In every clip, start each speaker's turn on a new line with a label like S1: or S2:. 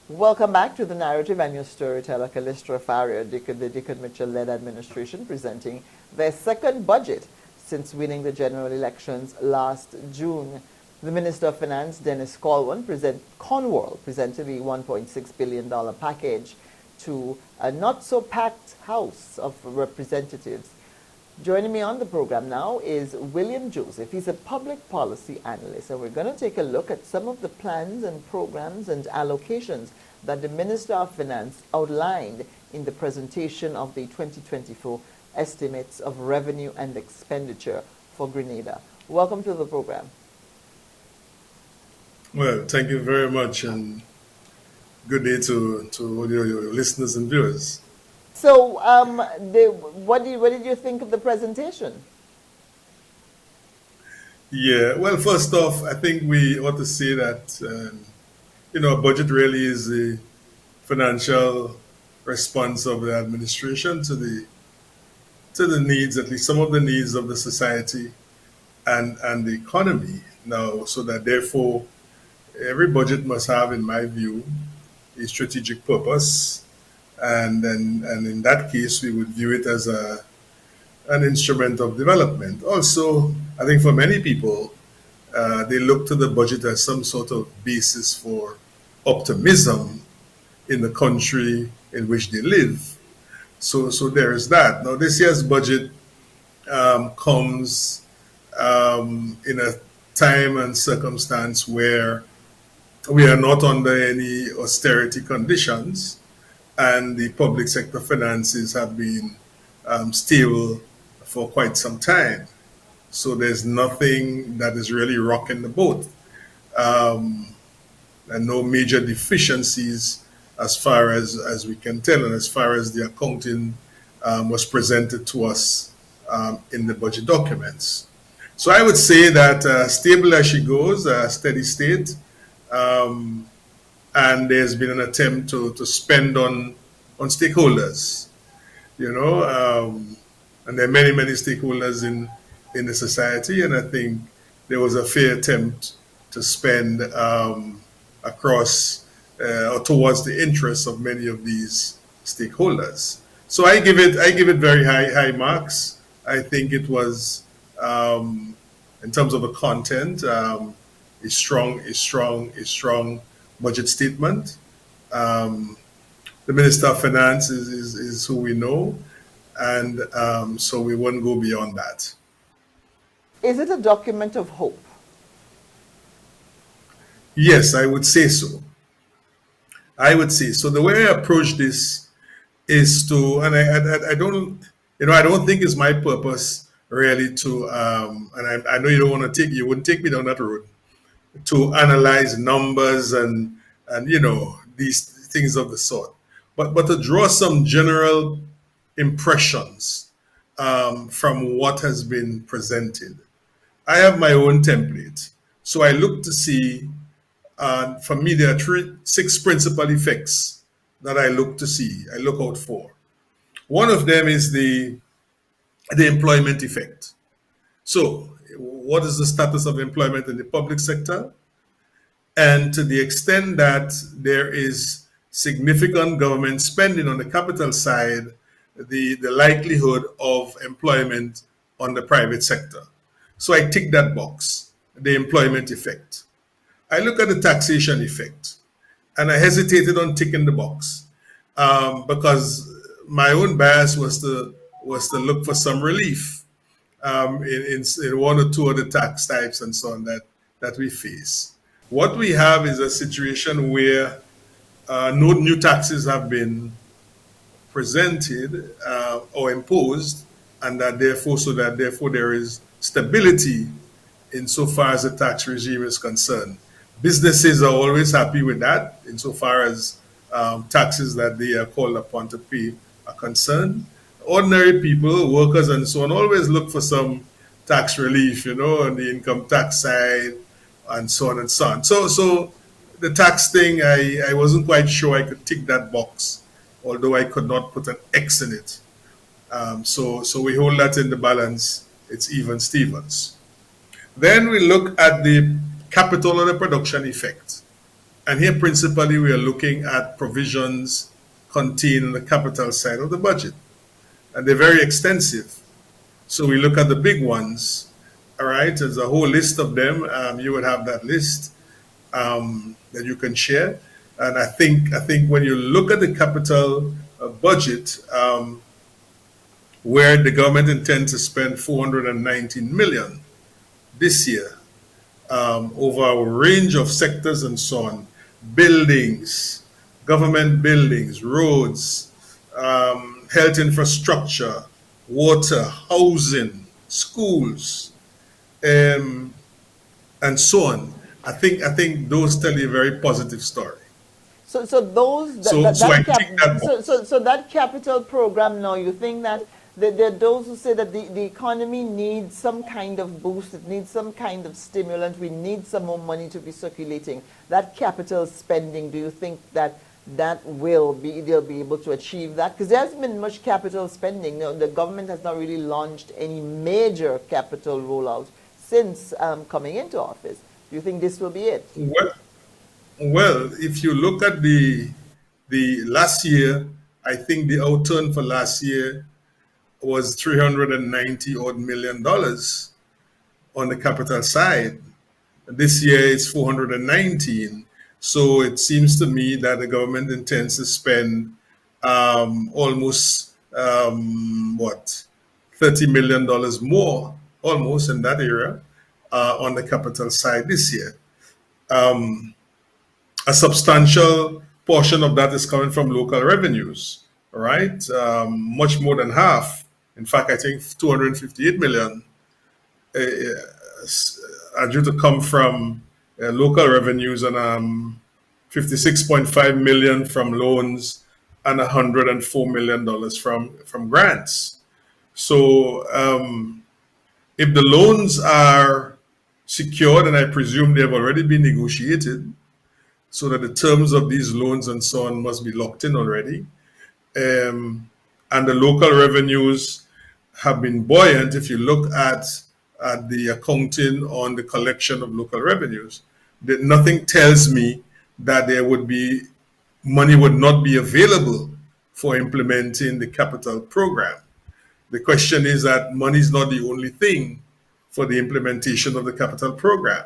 S1: Welcome back to The Narrative. and your storyteller, Callistra Farrier, the Dickon Mitchell-led administration, presenting their second budget since winning the general elections last June. The Minister of Finance, Dennis Cornwall, presented the $1.6 billion package to a not-so-packed House of Representatives. Joining me on the program now is William Joseph. He's a public policy analyst, and we're going to take a look at some of the plans and programs and allocations that the Minister of Finance outlined in the presentation of the 2024 estimates of revenue and expenditure for Grenada. Welcome to the program.
S2: Well, thank you very much, and good day to your listeners and viewers.
S1: So, what did you think of the presentation?
S2: Yeah, well, first off, I think we ought to say that, a budget really is the financial response of the administration to the needs, at least some of the needs of the society and the economy now, so that therefore every budget must have, in my view, a strategic purpose. And in that case, we would view it as an instrument of development. Also, I think for many people, they look to the budget as some sort of basis for optimism in the country in which they live. So there is that. Now, this year's budget comes in a time and circumstance where we are not under any austerity conditions, and the public sector finances have been stable for quite some time. So there's nothing that is really rocking the boat, and no major deficiencies as far as we can tell, and as far as the accounting was presented to us in the budget documents. So I would say that stable as she goes, steady state. And there's been an attempt to spend on stakeholders, and there are many stakeholders in the society, and I think there was a fair attempt to spend across or towards the interests of many of these stakeholders. So I give it very high marks. I think it was, in terms of the content, a strong budget statement. The Minister of Finance is who we know, and so we won't go beyond that.
S1: Is it a document of hope?
S2: Yes, I would say so. The way I approach this is to, and I don't think it's my purpose really to, and I know you wouldn't take me down that road, to analyze numbers and these things of the sort, but to draw some general impressions from what has been presented. I have my own template, so I look to see. For me, there are 6 principal effects that I look out for. One of them is the employment effect. So, what is the status of employment in the public sector? And to the extent that there is significant government spending on the capital side, the likelihood of employment on the private sector. So I tick that box, the employment effect. I look at the taxation effect, and I hesitated on ticking the box because my own bias was to look for some relief in one or two of the tax types and so on that we face. What we have is a situation where no new taxes have been presented or imposed, and that therefore there is stability insofar as the tax regime is concerned. Businesses are always happy with that insofar as taxes that they are called upon to pay are concerned. Ordinary people, workers and so on, always look for some tax relief, on the income tax side and so on and so on. So the tax thing, I wasn't quite sure I could tick that box, although I could not put an X in it. So we hold that in the balance. It's even Stevens. Then we look at the capital or the production effect. And here, principally, we are looking at provisions contained in the capital side of the budget. And they're very extensive. So we look at the big ones. All right, there's a whole list of them. You would have that list that you can share. And I think when you look at the capital budget, where the government intends to spend 419 million this year, over a range of sectors and so on, buildings, government buildings, roads, health infrastructure, water, housing, schools, um, and so on. I think those tell you a very positive story.
S1: So those
S2: So I think that
S1: so that capital program now, you think that there are those who say that the economy needs some kind of boost, it needs some kind of stimulant, we need some more money to be circulating. That capital spending, do you think that they'll be able to achieve that? Because there hasn't been much capital spending. You know, the government has not really launched any major capital rollout since coming into office. Do you think this will be it?
S2: well, if you look at the last year, I think the outturn for last year was 390 odd million dollars on the capital side. This year it's 419. So it seems to me that the government intends to spend almost what, $30 million more, almost in that area, on the capital side this year. Um, a substantial portion of that is coming from local revenues, right? Much more than half. In fact, I think 258 million uh, are due to come from local revenues, and 56.5 million from loans, and $104 million from grants. So if the loans are secured, and I presume they have already been negotiated, so that the terms of these loans and so on must be locked in already. And the local revenues have been buoyant. If you look at the accounting on the collection of local revenues, that nothing tells me that there would be money would not be available for implementing the capital program. The question is that money is not the only thing for the implementation of the capital program.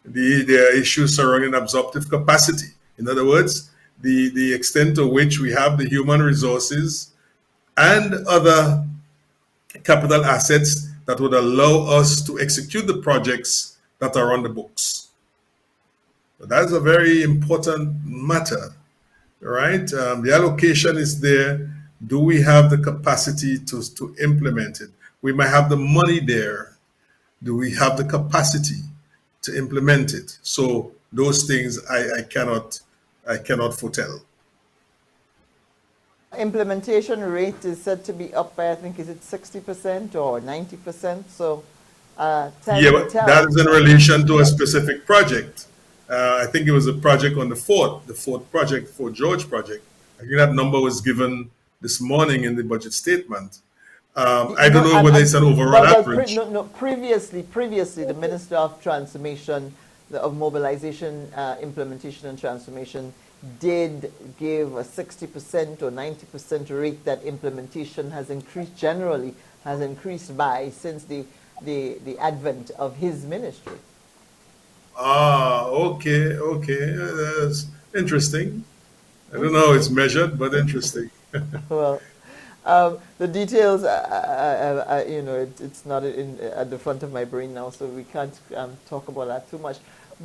S2: There are issues surrounding absorptive capacity. In other words, the extent to which we have the human resources and other capital assets that would allow us to execute the projects that are on the books. So that's a very important matter, right? The allocation is there. Do we have the capacity to implement it? We might have the money there. Do we have the capacity to implement it? So those things I cannot foretell.
S1: Implementation rate is said to be up by, I think, is it 60% or 90%? So time
S2: Yeah,
S1: will
S2: but that
S1: tell.
S2: is in relation to a specific project. I think it was a project on the fourth project, Fort George project. I think that number was given this morning in the budget statement. I don't
S1: No,
S2: know whether it's an overall average.
S1: no, previously, the Minister of Transformation, of Mobilization, Implementation and Transformation, did give a 60% or 90% rate that implementation has increased, generally has increased by since the advent of his ministry.
S2: Ah, okay, that's interesting. I don't know how it's measured, but interesting.
S1: Well, the details, it's not at the front of my brain now, so we can't talk about that too much.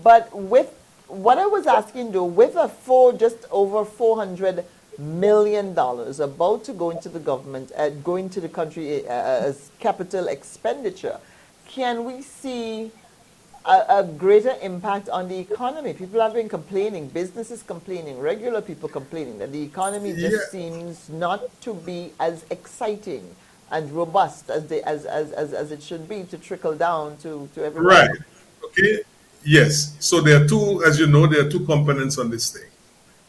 S1: But with what I was asking, though, with just over $400 million about to go into the government, going to the country as capital expenditure, can we see a greater impact on the economy? People have been complaining, businesses complaining, regular people complaining that the economy
S2: Yeah,
S1: just seems not to be as exciting and robust as it should be to trickle down to everybody.
S2: right. Okay. Yes. So there are two, as you know, there are two components on this thing.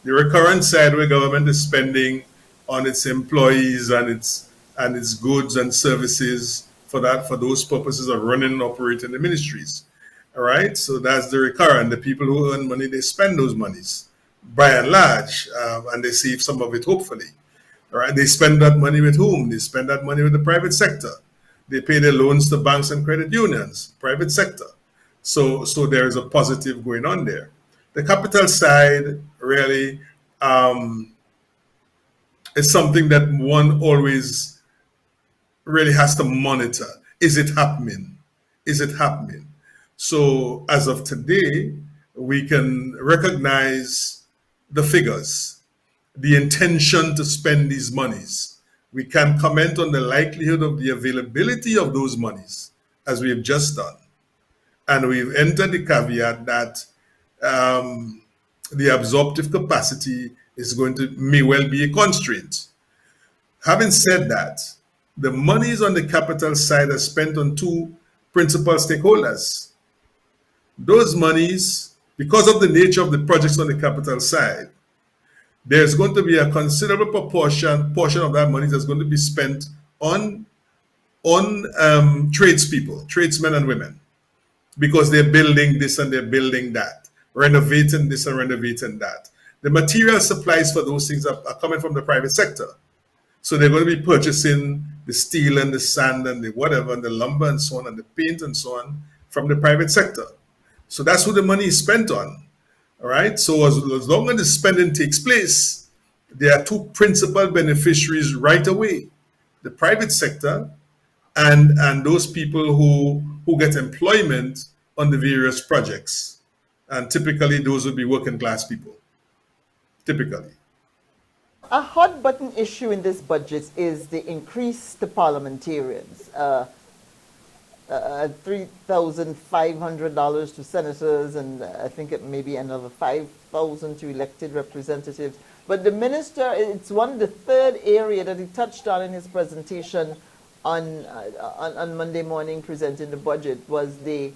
S2: The recurrent side, where government is spending on its employees and its goods and services for those purposes of running and operating the ministries. All right, so that's the recurrent. The people who earn money, they spend those monies by and large, and they save some of it, hopefully. All right, they spend that money with whom? They spend that money with the private sector. They pay their loans to banks and credit unions, private sector. So there is a positive going on there. The capital side really is something that one always really has to monitor. Is it happening? Is it happening? So as of today, we can recognize the figures, the intention to spend these monies. We can comment on the likelihood of the availability of those monies, as we have just done. And we've entered the caveat that um, the absorptive capacity is going to may well be a constraint. Having said that, the monies on the capital side are spent on two principal stakeholders. Those monies, because of the nature of the projects on the capital side, there's going to be a considerable portion of that money that's going to be spent on tradespeople, tradesmen and women, because they're building this and they're building that, renovating this and renovating that. The material supplies for those things are coming from the private sector. So they're going to be purchasing the steel and the sand and the whatever and the lumber and so on and the paint and so on from the private sector. So that's who the money is spent on. All right. So as long as the spending takes place, there are two principal beneficiaries right away: the private sector and those people who get employment on the various projects. And typically those would be working class people. Typically.
S1: A hot button issue in this budget is the increase to parliamentarians. $3,500 to senators, and I think it may be another 5,000 to elected representatives. But the minister, it's the third area that he touched on in his presentation on Monday morning presenting the budget, was the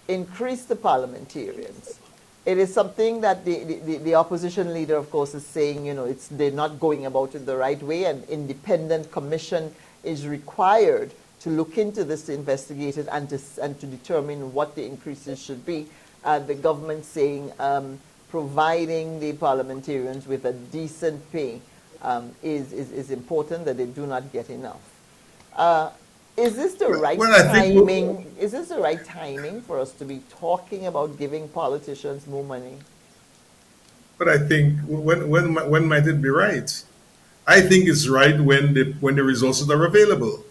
S1: increase to parliamentarians. It is something that the opposition leader, of course, is saying, they're not going about it the right way. An independent commission is required to look into this, to investigate it, and to determine what the increases should be. The government saying providing the parliamentarians with a decent pay is important, that they do not get enough. Is this the right timing? Is this the right timing for us to be talking about giving politicians more money?
S2: But I think when might it be right? I think it's right when the resources are available,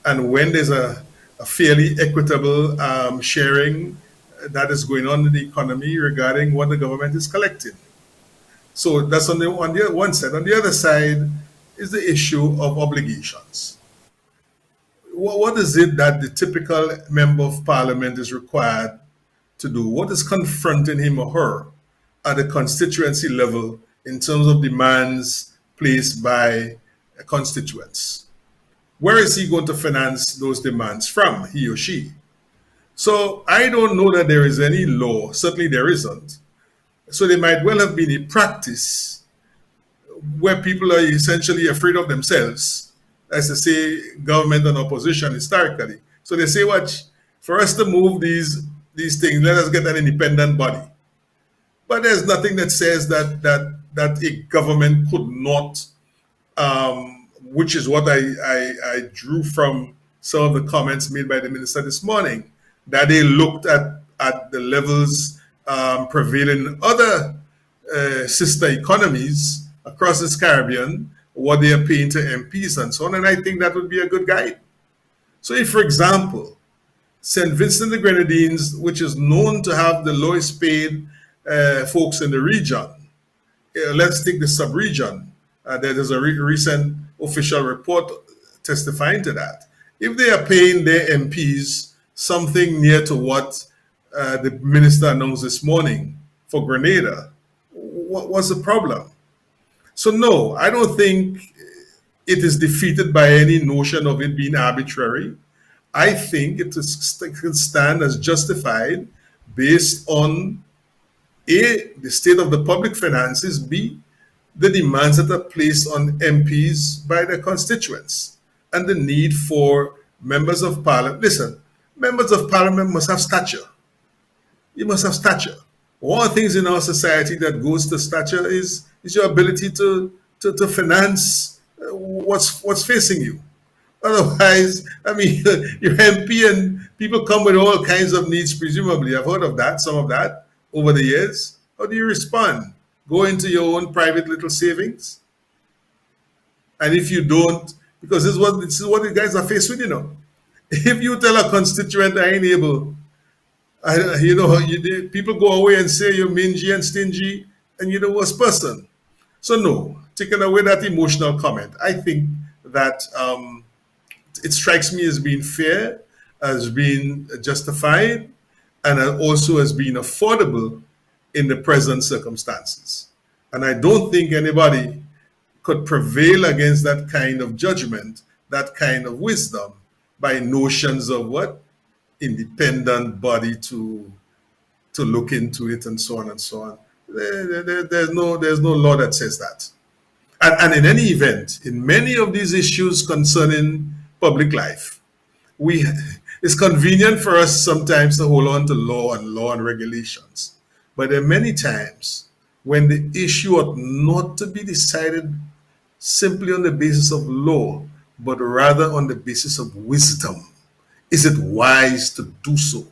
S2: and when there's a fairly equitable sharing that is going on in the economy regarding what the government is collecting. So that's on the one side. On the other side is the issue of obligations. What is it that the typical member of parliament is required to do? What is confronting him or her at the constituency level in terms of demands placed by constituents? Where is he going to finance those demands from, he or she? So I don't know that there is any law. Certainly there isn't. So there might well have been a practice where people are essentially afraid of themselves, as they say, government and opposition historically. So they say, watch, for us to move these things, let us get an independent body. But there's nothing that says that a government could not, which is what I drew from some of the comments made by the minister this morning, that they looked at the levels prevailing in other sister economies across this Caribbean, what they are paying to MPs and so on, and I think that would be a good guide. So if, for example, St. Vincent the Grenadines, which is known to have the lowest paid folks in the region, let's take the sub-region. There is a recent official report testifying to that. If they are paying their MPs something near to what the minister announced this morning for Grenada, what's the problem? So no, I don't think it is defeated by any notion of it being arbitrary. I think it can stand as justified based on A, the state of the public finances, B, the demands that are placed on MPs by their constituents, and the need for members of parliament. Listen, members of parliament must have stature. You must have stature. One of the things in our society that goes to stature is your ability to finance what's facing you. Otherwise, I mean, you're MP and people come with all kinds of needs, presumably. I've heard of that, some of that over the years. How do you respond? Go into your own private little savings? And if you don't, because this is what the guys are faced with, you know. If you tell a constituent I ain't able, people go away and say you're mingy and stingy and you're the worst person. So no, taking away that emotional comment, I think that it strikes me as being fair, as being justified, and also as being affordable in the present circumstances. And I don't think anybody could prevail against that kind of judgment, that kind of wisdom, by notions of what? Independent body to look into it and so on and so on. There's no law that says that. And in any event, in many of these issues concerning public life, we it's convenient for us sometimes to hold on to law and regulations. But there are many times when the issue ought not to be decided simply on the basis of law, but rather on the basis of wisdom. Is it wise to do so?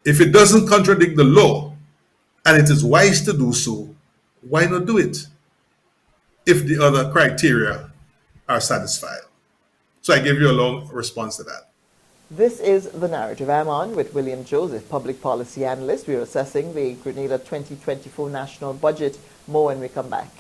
S2: If it doesn't contradict the law and it is wise to do so, why not do it if the other criteria are satisfied? So I gave you a long response to that.
S1: This is The Narrative. I'm on with William Joseph, Public Policy Analyst. We're assessing the Grenada 2024 National Budget. More when we come back.